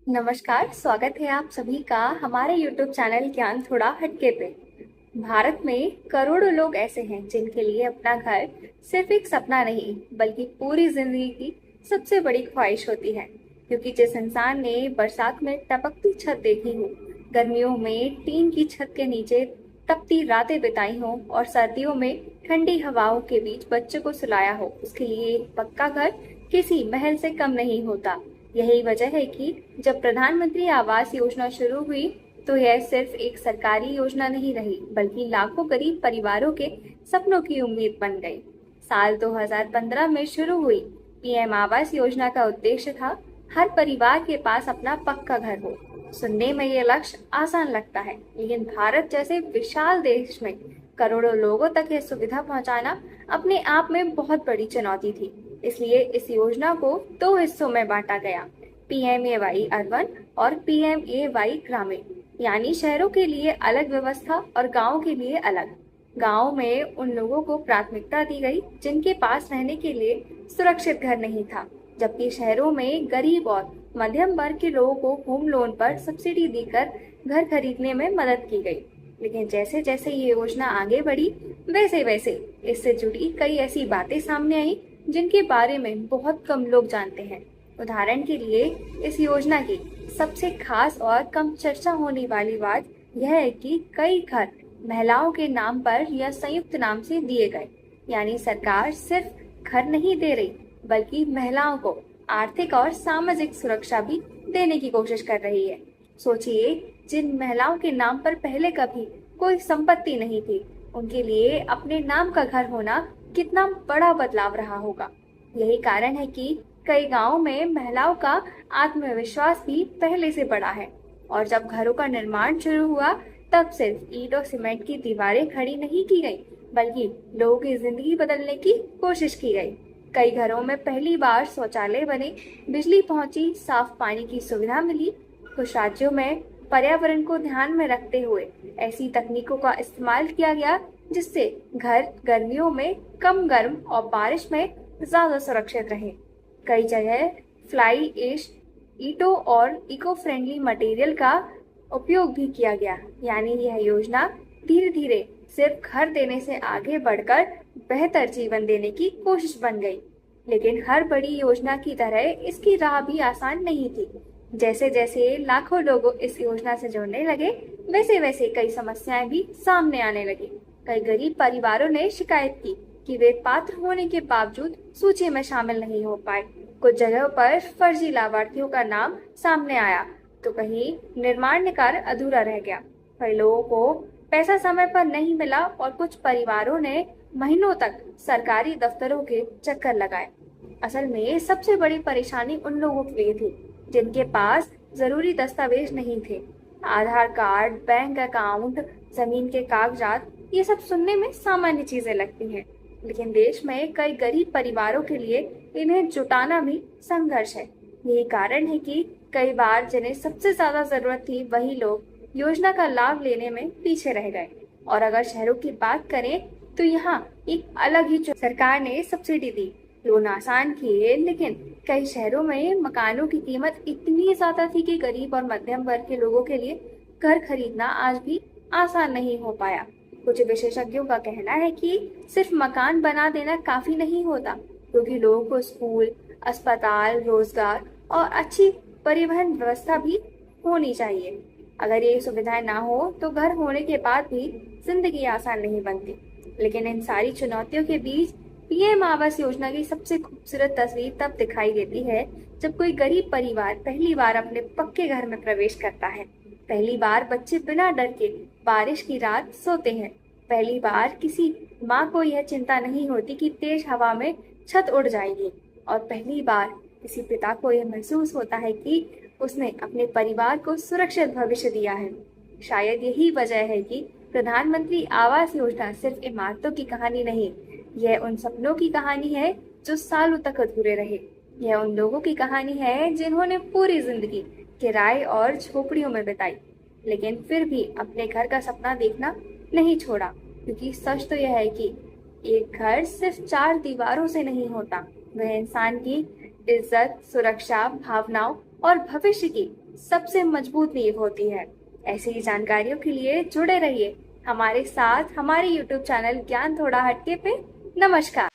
नमस्कार, स्वागत है आप सभी का हमारे YouTube चैनल ज्ञान थोड़ा हटके पे। भारत में करोड़ों लोग ऐसे हैं जिनके लिए अपना घर सिर्फ एक सपना नहीं बल्कि पूरी जिंदगी की सबसे बड़ी ख्वाहिश होती है। क्योंकि जिस इंसान ने बरसात में टपकती छत देखी हो, गर्मियों में टीन की छत के नीचे तपती रातें बिताई हो और सर्दियों में ठंडी हवाओं के बीच बच्चों को सुलाया हो, उसके लिए एक पक्का घर किसी महल से कम नहीं होता। यही वजह है कि जब प्रधानमंत्री आवास योजना शुरू हुई तो यह सिर्फ एक सरकारी योजना नहीं रही बल्कि लाखों गरीब परिवारों के सपनों की उम्मीद बन गई। साल 2015 में शुरू हुई पीएम आवास योजना का उद्देश्य था हर परिवार के पास अपना पक्का घर हो। सुनने में ये लक्ष्य आसान लगता है, लेकिन भारत जैसे विशाल देश में करोड़ों लोगों तक ये सुविधा पहुंचाना अपने आप में बहुत बड़ी चुनौती थी। इसलिए इस योजना को दो हिस्सों में बांटा गया, पीएमएवाई अर्बन और पीएमएवाई ग्रामीण। यानी शहरों के लिए अलग व्यवस्था और गाँव के लिए अलग। गाँव में उन लोगों को प्राथमिकता दी गई जिनके पास रहने के लिए सुरक्षित घर नहीं था, जबकि शहरों में गरीब और मध्यम वर्ग के लोगों को होम लोन पर सब्सिडी देकर घर खरीदने में मदद की गई। लेकिन जैसे जैसे ये योजना आगे बढ़ी, वैसे वैसे इससे जुड़ी कई ऐसी बातें सामने आई जिनके बारे में बहुत कम लोग जानते हैं। उदाहरण के लिए इस योजना की सबसे खास और कम चर्चा होने वाली बात यह है कि कई घर महिलाओं के नाम पर या संयुक्त नाम से दिए गए। यानी सरकार सिर्फ घर नहीं दे रही बल्कि महिलाओं को आर्थिक और सामाजिक सुरक्षा भी देने की कोशिश कर रही है। सोचिए, जिन महिलाओं के नाम पर पहले कभी कोई संपत्ति नहीं थी, उनके लिए अपने नाम का घर होना कितना बड़ा बदलाव रहा होगा। यही कारण है कि कई गांवों में महिलाओं का आत्मविश्वास भी पहले से बढ़ा है। और जब घरों का निर्माण शुरू हुआ, तब सिर्फ ईंट और सीमेंट की दीवारें खड़ी नहीं की गई, बल्कि लोगों की जिंदगी बदलने की कोशिश की गई। कई घरों में पहली बार शौचालय बने, बिजली पहुंची, साफ पानी की सुविधा मिली। कुछ राज्यों में पर्यावरण को ध्यान में रखते हुए ऐसी तकनीकों का इस्तेमाल किया गया जिससे घर गर्मियों में कम गर्म और बारिश में ज्यादा सुरक्षित रहे। कई जगह फ्लाई ऐश ईंटों और इको फ्रेंडली मटेरियल का उपयोग भी किया गया। यानी यह योजना धीरे धीरे सिर्फ घर देने से आगे बढ़कर बेहतर जीवन देने की कोशिश बन गई। लेकिन हर बड़ी योजना की तरह इसकी राह भी आसान नहीं थी। जैसे जैसे लाखों लोग इस योजना से जुड़ने लगे, वैसे वैसे कई समस्याएं भी सामने आने लगी। कई गरीब परिवारों ने शिकायत की कि वे पात्र होने के बावजूद सूची में शामिल नहीं हो पाए। कुछ जगहों पर फर्जी लाभार्थियों का नाम सामने आया, तो कहीं निर्माण कार्य अधूरा रह गया। कई लोगों को पैसा समय पर नहीं मिला और कुछ परिवारों ने महीनों तक सरकारी दफ्तरों के चक्कर लगाए। असल में सबसे बड़ी परेशानी उन लोगों के लिए थी जिनके पास जरूरी दस्तावेज नहीं थे। आधार कार्ड, बैंक अकाउंट, जमीन के कागजात, ये सब सुनने में सामान्य चीजें लगती हैं, लेकिन देश में कई गरीब परिवारों के लिए इन्हें जुटाना भी संघर्ष है। यही कारण है कि कई बार जिन्हें सबसे ज्यादा जरूरत थी, वही लोग योजना का लाभ लेने में पीछे रह गए। और अगर शहरों की बात करें तो यहाँ एक अलग ही सरकार ने सब्सिडी दी, लोन आसान किए, लेकिन कई शहरों में मकानों की कीमत इतनी ज्यादा थी कि गरीब और मध्यम वर्ग के लोगों के लिए घर खरीदना आज भी आसान नहीं हो पाया। कुछ विशेषज्ञों का कहना है कि सिर्फ मकान बना देना काफी नहीं होता, क्योंकि लोगों को स्कूल, अस्पताल, रोजगार और अच्छी परिवहन व्यवस्था भी होनी चाहिए। अगर ये सुविधाएं ना हो तो घर होने के बाद भी जिंदगी आसान नहीं बनती। लेकिन इन सारी चुनौतियों के बीच पीएम आवास योजना की सबसे खूबसूरत तस्वीर तब दिखाई देती है जब कोई गरीब परिवार पहली बार अपने पक्के घर में प्रवेश करता है। पहली बार बच्चे बिना डर के बारिश की रात सोते हैं। पहली बार किसी माँ को यह चिंता नहीं होती कि तेज हवा में छत उड़ जाएगी। और पहली बार किसी पिता को यह महसूस होता है कि उसने अपने परिवार को सुरक्षित भविष्य दिया है। शायद यही वजह है कि प्रधानमंत्री आवास योजना सिर्फ इमारतों की कहानी नहीं, यह उन सपनों की कहानी है जो सालों तक अधूरे रहे। यह उन लोगों की कहानी है जिन्होंने पूरी जिंदगी किराए और झोपड़ियों में बिताई, लेकिन फिर भी अपने घर का सपना देखना नहीं छोड़ा। क्योंकि सच तो यह है कि एक घर सिर्फ चार दीवारों से नहीं होता, वह इंसान की इज्जत, सुरक्षा, भावनाओं और भविष्य की सबसे मजबूत नींव होती है। ऐसी ही जानकारियों के लिए जुड़े रहिए हमारे साथ हमारे YouTube चैनल ज्ञान थोड़ा हटके पे। नमस्कार।